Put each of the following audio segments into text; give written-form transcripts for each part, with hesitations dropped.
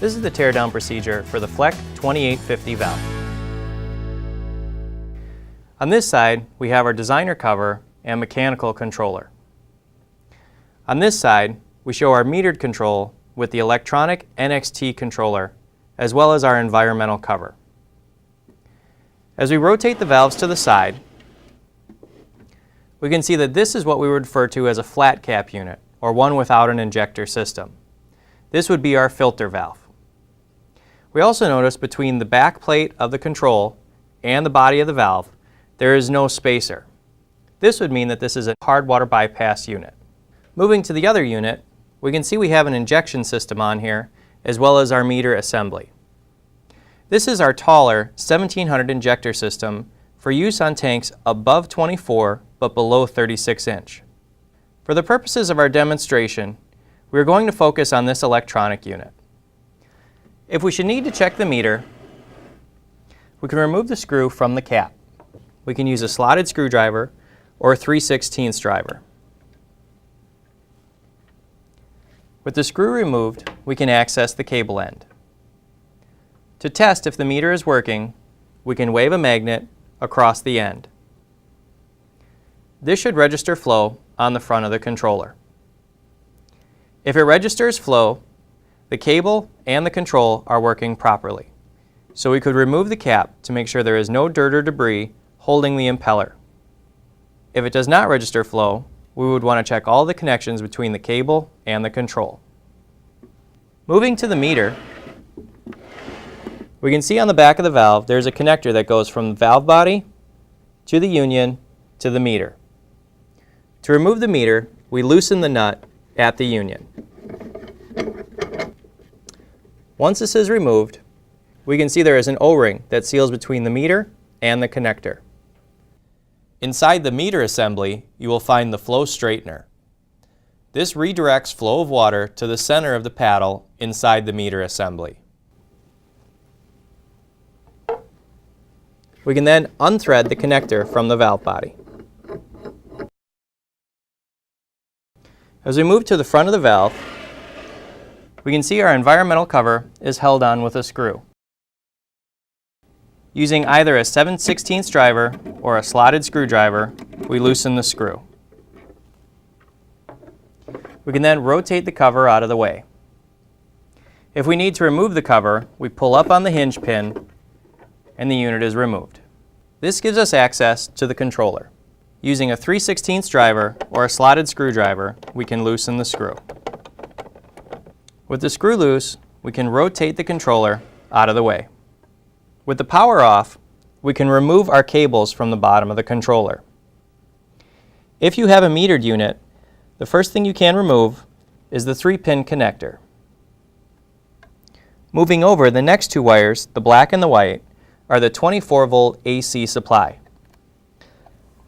This is the teardown procedure for the Fleck 2850 valve. On this side, we have our designer cover and mechanical controller. On this side, we show our metered control with the electronic NXT controller, as well as our environmental cover. As we rotate the valves to the side, we can see that this is what we would refer to as a flat cap unit, or one without an injector system. This would be our filter valve. We also notice between the back plate of the control and the body of the valve, there is no spacer. This would mean that this is a hard water bypass unit. Moving to the other unit, we can see we have an injection system on here, as well as our meter assembly. This is our taller 1700 injector system for use on tanks above 24 but below 36 inch. For the purposes of our demonstration, we are going to focus on this electronic unit. If we should need to check the meter, we can remove the screw from the cap. We can use a slotted screwdriver or a 3/16 driver. With the screw removed, we can access the cable end. To test if the meter is working, we can wave a magnet across the end. This should register flow on the front of the controller. If it registers flow, the cable and the control are working properly. So we could remove the cap to make sure there is no dirt or debris holding the impeller. If it does not register flow, we would want to check all the connections between the cable and the control. Moving to the meter, we can see on the back of the valve there's a connector that goes from the valve body to the union to the meter. To remove the meter, we loosen the nut at the union. Once this is removed, we can see there is an O-ring that seals between the meter and the connector. Inside the meter assembly, you will find the flow straightener. This redirects flow of water to the center of the paddle inside the meter assembly. We can then unthread the connector from the valve body. As we move to the front of the valve, we can see our environmental cover is held on with a screw. Using either a 7/16 driver or a slotted screwdriver, we loosen the screw. We can then rotate the cover out of the way. If we need to remove the cover, we pull up on the hinge pin and the unit is removed. This gives us access to the controller. Using a 3/16 driver or a slotted screwdriver, we can loosen the screw. With the screw loose, we can rotate the controller out of the way. With the power off, we can remove our cables from the bottom of the controller. If you have a metered unit, the first thing you can remove is the 3-pin connector. Moving over, the next two wires, the black and the white, are the 24-volt AC supply.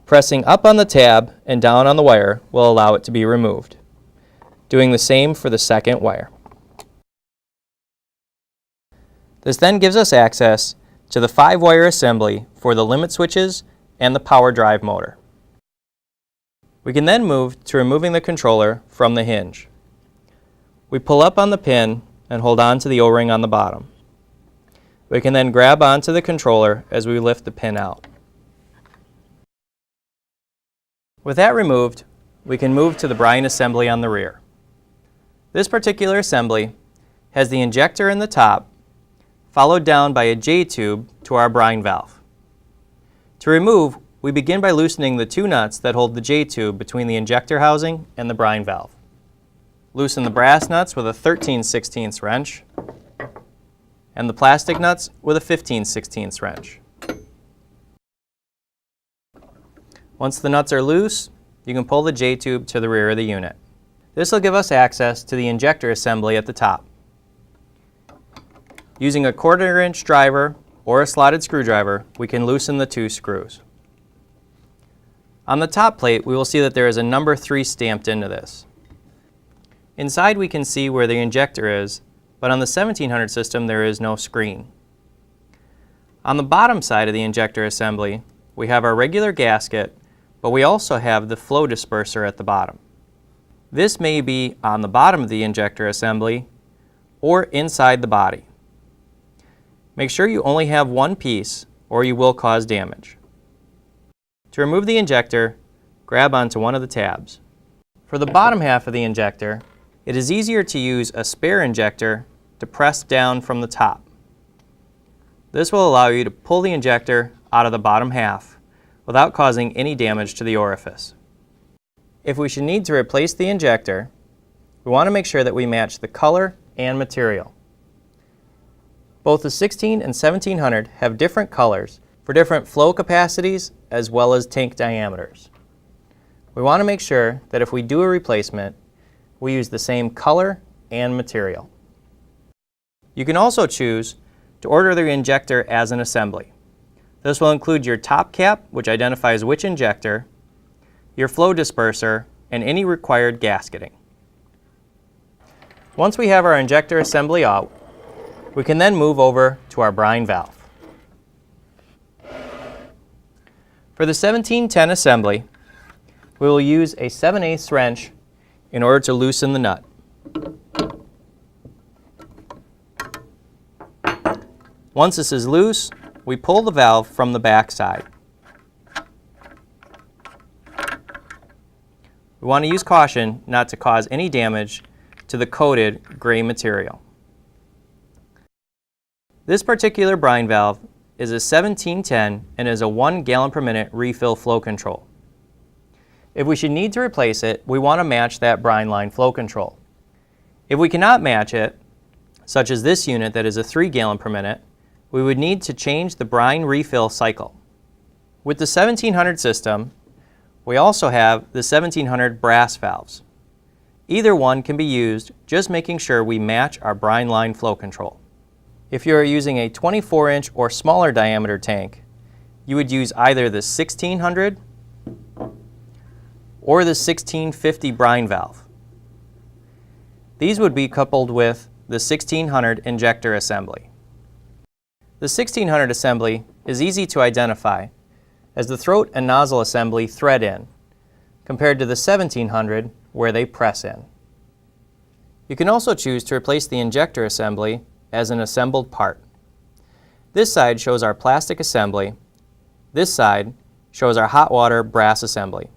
Pressing up on the tab and down on the wire will allow it to be removed. Doing the same for the second wire. This then gives us access to the 5-wire assembly for the limit switches and the power drive motor. We can then move to removing the controller from the hinge. We pull up on the pin and hold on to the O-ring on the bottom. We can then grab onto the controller as we lift the pin out. With that removed, we can move to the brine assembly on the rear. This particular assembly has the injector in the top, followed down by a J-tube to our brine valve. To remove, we begin by loosening the two nuts that hold the J-tube between the injector housing and the brine valve. Loosen the brass nuts with a 13/16 wrench and the plastic nuts with a 15/16 wrench. Once the nuts are loose, you can pull the J-tube to the rear of the unit. This will give us access to the injector assembly at the top. Using a 1/4-inch driver or a slotted screwdriver, we can loosen the two screws. On the top plate, we will see that there is a number 3 stamped into this. Inside we can see where the injector is, but on the 1700 system there is no screen. On the bottom side of the injector assembly, we have our regular gasket, but we also have the flow disperser at the bottom. This may be on the bottom of the injector assembly or inside the body. Make sure you only have one piece or you will cause damage. To remove the injector, grab onto one of the tabs. For the bottom half of the injector, it is easier to use a spare injector to press down from the top. This will allow you to pull the injector out of the bottom half without causing any damage to the orifice. If we should need to replace the injector, we want to make sure that we match the color and material. Both the 16 and 1700 have different colors for different flow capacities as well as tank diameters. We want to make sure that if we do a replacement, we use the same color and material. You can also choose to order the injector as an assembly. This will include your top cap, which identifies which injector, your flow disperser, and any required gasketing. Once we have our injector assembly out, we can then move over to our brine valve. For the 1710 assembly, we will use a 7/8 wrench in order to loosen the nut. Once this is loose, we pull the valve from the back side. We want to use caution not to cause any damage to the coated gray material. This particular brine valve is a 1710 and is a 1 gallon per minute refill flow control. If we should need to replace it, we want to match that brine line flow control. If we cannot match it, such as this unit that is a 3 gallon per minute, we would need to change the brine refill cycle. With the 1700 system, we also have the 1700 brass valves. Either one can be used, just making sure we match our brine line flow control. If you are using a 24-inch or smaller diameter tank, you would use either the 1600 or the 1650 brine valve. These would be coupled with the 1600 injector assembly. The 1600 assembly is easy to identify as the throat and nozzle assembly thread in, compared to the 1700 where they press in. You can also choose to replace the injector assembly as an assembled part. This side shows our plastic assembly. This side shows our hot water brass assembly.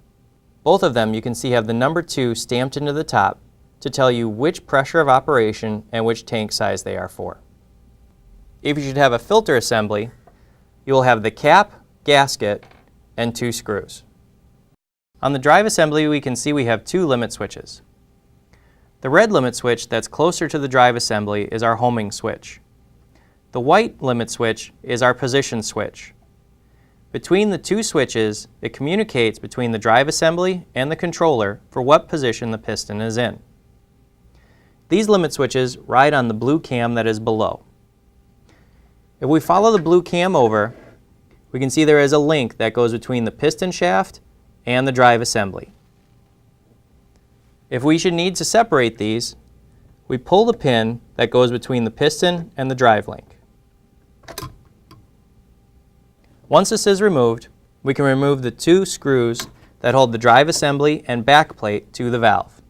Both of them you can see have the number 2 stamped into the top to tell you which pressure of operation and which tank size they are for. If you should have a filter assembly, you will have the cap, gasket, and 2 screws. On the drive assembly, we can see we have 2 limit switches. The red limit switch that's closer to the drive assembly is our homing switch. The white limit switch is our position switch. Between the 2 switches, it communicates between the drive assembly and the controller for what position the piston is in. These limit switches ride on the blue cam that is below. If we follow the blue cam over, we can see there is a link that goes between the piston shaft and the drive assembly. If we should need to separate these, we pull the pin that goes between the piston and the drive link. Once this is removed, we can remove the 2 screws that hold the drive assembly and back plate to the valve.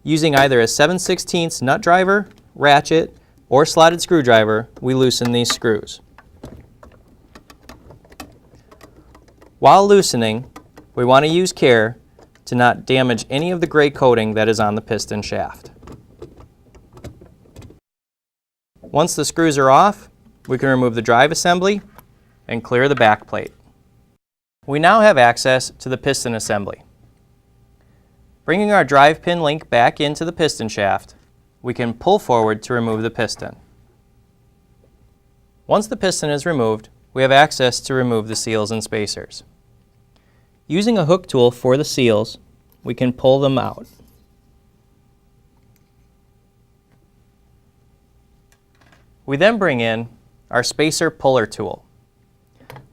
Using either a 7/16 nut driver, ratchet, or slotted screwdriver, we loosen these screws. While loosening, we want to use care to not damage any of the gray coating that is on the piston shaft. Once the screws are off, we can remove the drive assembly and clear the back plate. We now have access to the piston assembly. Bringing our drive pin link back into the piston shaft, we can pull forward to remove the piston. Once the piston is removed, we have access to remove the seals and spacers. Using a hook tool for the seals, we can pull them out. We then bring in our spacer puller tool.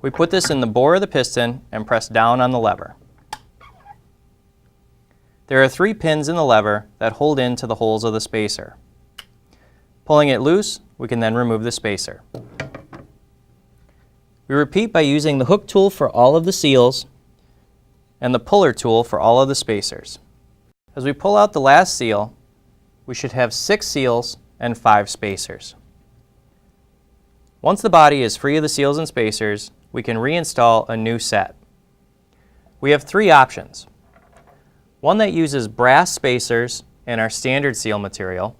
We put this in the bore of the piston and press down on the lever. There are 3 pins in the lever that hold into the holes of the spacer. Pulling it loose, we can then remove the spacer. We repeat by using the hook tool for all of the seals and the puller tool for all of the spacers. As we pull out the last seal, we should have 6 seals and 5 spacers. Once the body is free of the seals and spacers, we can reinstall a new set. We have 3 options. One that uses brass spacers in our standard seal material,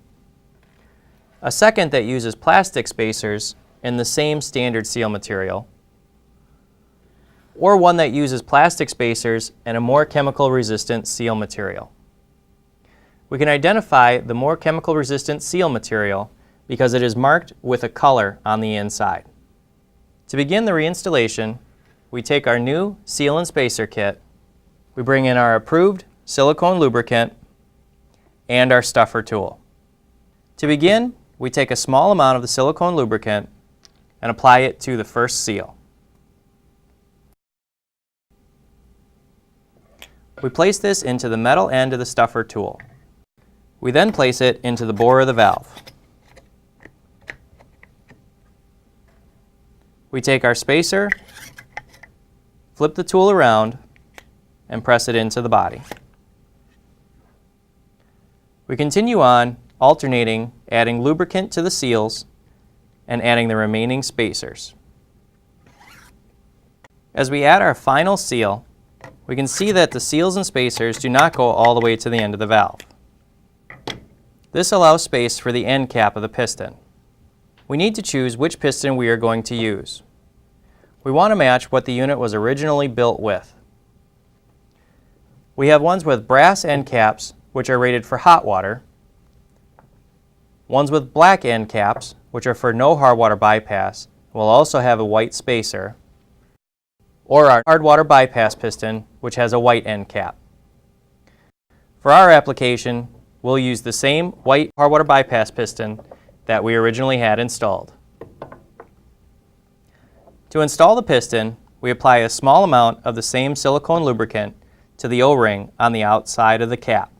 a second that uses plastic spacers in the same standard seal material, or one that uses plastic spacers and a more chemical resistant seal material. We can identify the more chemical resistant seal material because it is marked with a color on the inside. To begin the reinstallation, we take our new seal and spacer kit, we bring in our approved silicone lubricant, and our stuffer tool. To begin, we take a small amount of the silicone lubricant and apply it to the first seal. We place this into the metal end of the stuffer tool. We then place it into the bore of the valve. We take our spacer, flip the tool around, and press it into the body. We continue on, alternating, adding lubricant to the seals and adding the remaining spacers. As we add our final seal, we can see that the seals and spacers do not go all the way to the end of the valve. This allows space for the end cap of the piston. We need to choose which piston we are going to use. We want to match what the unit was originally built with. We have ones with brass end caps, which are rated for hot water, ones with black end caps, which are for no hard water bypass, will also have a white spacer, or our hard water bypass piston, which has a white end cap. For our application, we'll use the same white hard water bypass piston that we originally had installed. To install the piston, we apply a small amount of the same silicone lubricant to the O-ring on the outside of the cap.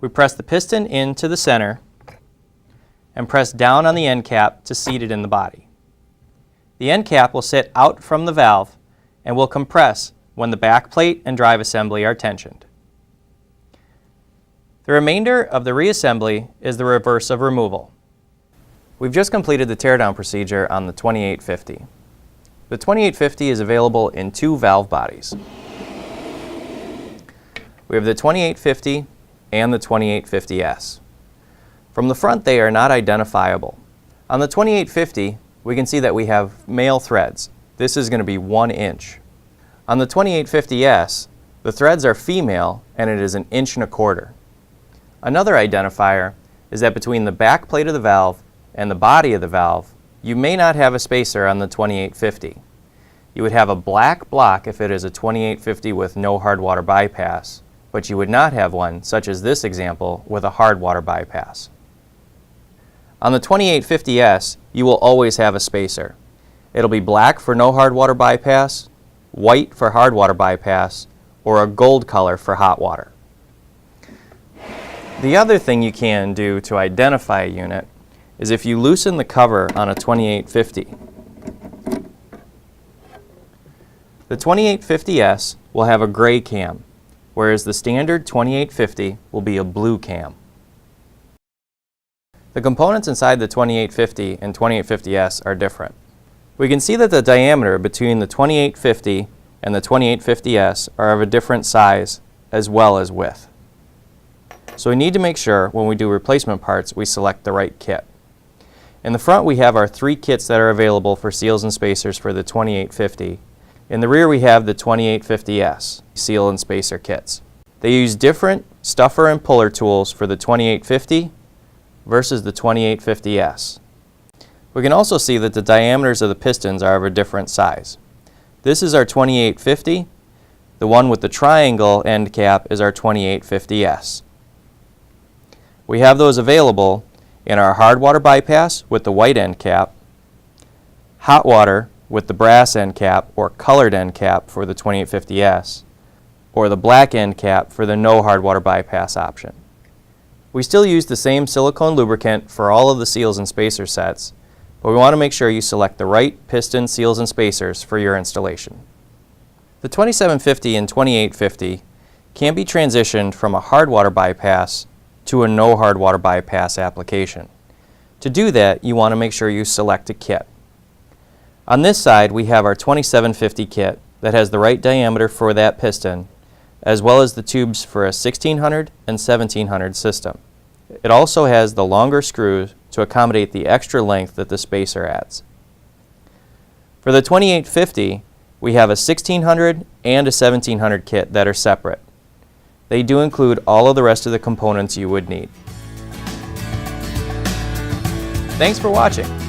We press the piston into the center and press down on the end cap to seat it in the body. The end cap will sit out from the valve and will compress when the back plate and drive assembly are tensioned. The remainder of the reassembly is the reverse of removal. We've just completed the teardown procedure on the 2850. The 2850 is available in 2 valve bodies. We have the 2850 and the 2850S. From the front, they are not identifiable. On the 2850, we can see that we have male threads. This is going to be 1 inch. On the 2850S, the threads are female and it is 1.25 inches. Another identifier is that between the back plate of the valve and the body of the valve, you may not have a spacer on the 2850. You would have a black block if it is a 2850 with no hard water bypass, but you would not have one, such as this example, with a hard water bypass. On the 2850S, you will always have a spacer. It'll be black for no hard water bypass, white for hard water bypass, or a gold color for hot water. The other thing you can do to identify a unit is if you loosen the cover on a 2850. The 2850S will have a gray cam, whereas the standard 2850 will be a blue cam. The components inside the 2850 and 2850S are different. We can see that the diameter between the 2850 and the 2850S are of a different size as well as width. So we need to make sure when we do replacement parts we select the right kit. In the front we have our 3 kits that are available for seals and spacers for the 2850. In the rear we have the 2850S seal and spacer kits. They use different stuffer and puller tools for the 2850 versus the 2850S. We can also see that the diameters of the pistons are of a different size. This is our 2850. The one with the triangle end cap is our 2850S. We have those available in our hard water bypass with the white end cap, hot water with the brass end cap or colored end cap for the 2850S, or the black end cap for the no hard water bypass option. We still use the same silicone lubricant for all of the seals and spacer sets, but we want to make sure you select the right piston, seals, and spacers for your installation. The 2750 and 2850 can be transitioned from a hard water bypass to a no hard water bypass application. To do that, you want to make sure you select a kit. On this side, we have our 2750 kit that has the right diameter for that piston, as well as the tubes for a 1600 and 1700 system. It also has the longer screws to accommodate the extra length that the spacer adds. For the 2850, we have a 1600 and a 1700 kit that are separate. They do include all of the rest of the components you would need. Thanks for watching.